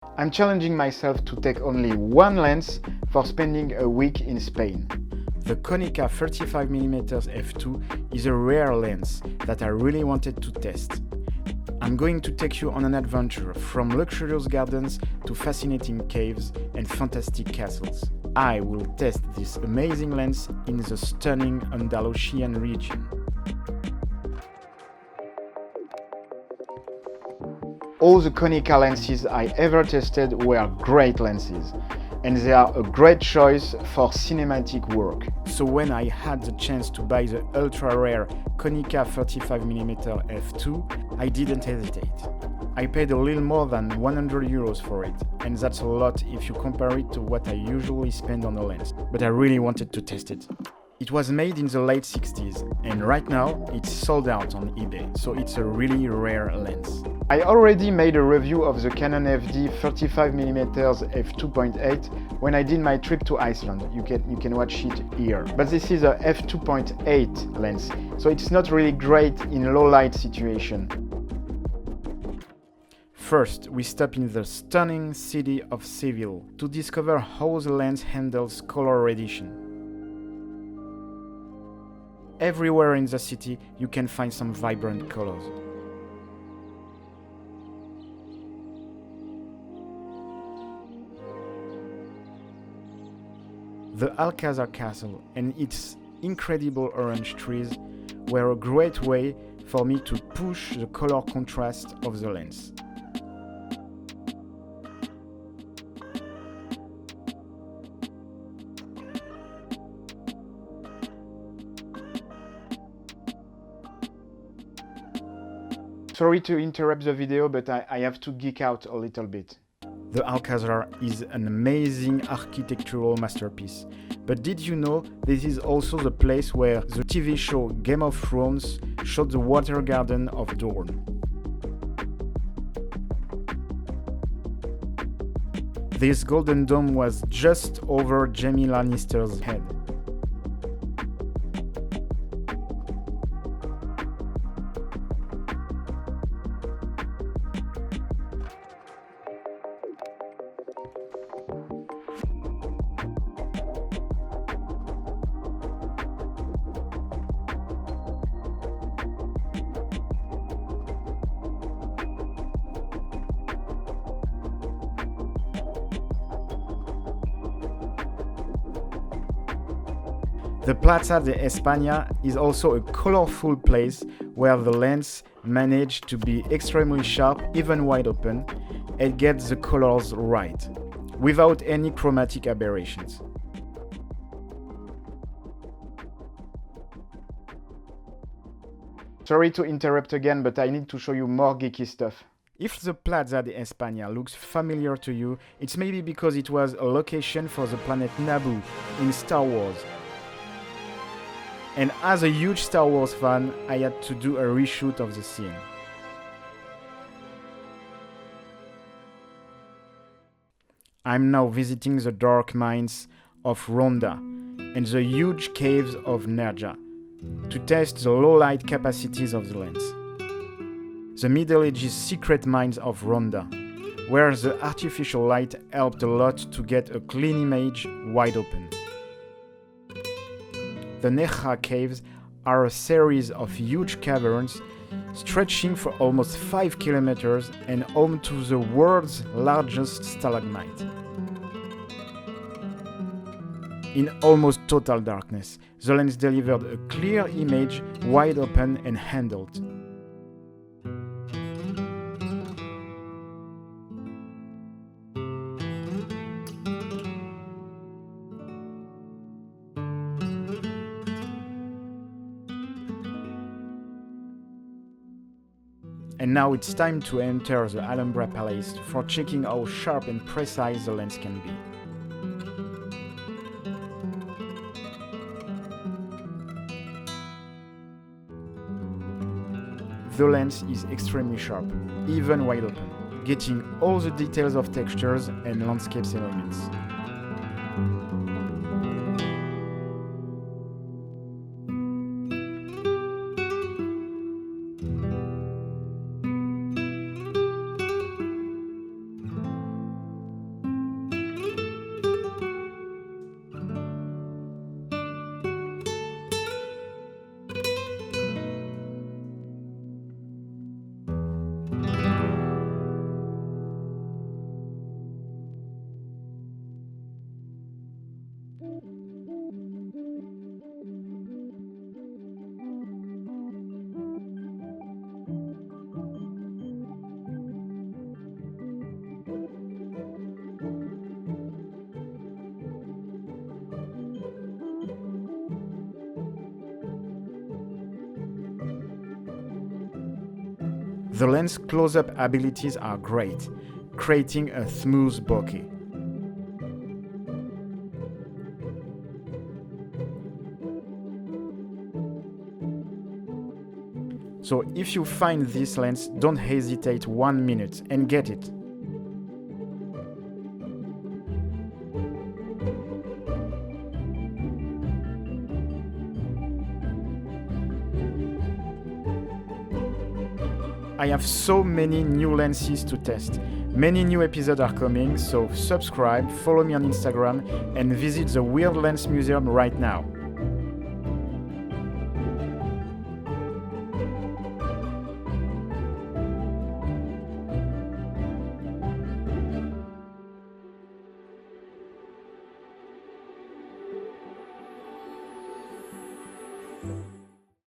I'm challenging myself to take only one lens for spending a week in Spain. The Konica 35mm f2 is a rare lens that I really wanted to test. I'm going to take you on an adventure from luxurious gardens to fascinating caves and fantastic castles. I will test this amazing lens in the stunning Andalusian region. All the Konica lenses I ever tested were great lenses, and they are a great choice for cinematic work. So when I had the chance to buy the ultra-rare Konica 35mm f2, I didn't hesitate. I paid a little more than €100 for it, and that's a lot if you compare it to what I usually spend on a lens, but I really wanted to test it. It was made in the late 60s, and right now it's sold out on eBay, so it's a really rare lens. I already made a review of the Canon FD 35mm f2.8 when I did my trip to Iceland. You can watch it here. But this is a f2.8 lens, so it's not really great in low light situation. First, we stop in the stunning city of Seville to discover how the lens handles color rendition. Everywhere in the city, you can find some vibrant colors. The Alcazar Castle and its incredible orange trees were a great way for me to push the color contrast of the lens. Sorry to interrupt the video, but I have to geek out a little bit. The Alcazar is an amazing architectural masterpiece. But did you know this is also the place where the TV show Game of Thrones shot the Water Garden of Dorne? This golden dome was just over Jaime Lannister's head. The Plaza de España is also a colorful place where the lens managed to be extremely sharp, even wide open, and get the colors right, without any chromatic aberrations. Sorry to interrupt again, but I need to show you more geeky stuff. If the Plaza de España looks familiar to you, it's maybe because it was a location for the planet Naboo in Star Wars. And as a huge Star Wars fan, I had to do a reshoot of the scene. I'm now visiting the dark mines of Ronda and the huge caves of Nerja to test the low light capacities of the lens. The Middle Ages secret mines of Ronda, where the artificial light helped a lot to get a clean image wide open. The Nerja caves are a series of huge caverns stretching for almost 5 kilometers and home to the world's largest stalagmite. In almost total darkness, the lens delivered a clear image, wide open and handled. And now it's time to enter the Alhambra Palace for checking how sharp and precise the lens can be. The lens is extremely sharp, even wide open, getting all the details of textures and landscapes elements. The lens close-up abilities are great, creating a smooth bokeh. So if you find this lens, don't hesitate 1 minute and get it. I have so many new lenses to test. Many new episodes are coming, so subscribe, follow me on Instagram, and visit the Weird Lens Museum right now.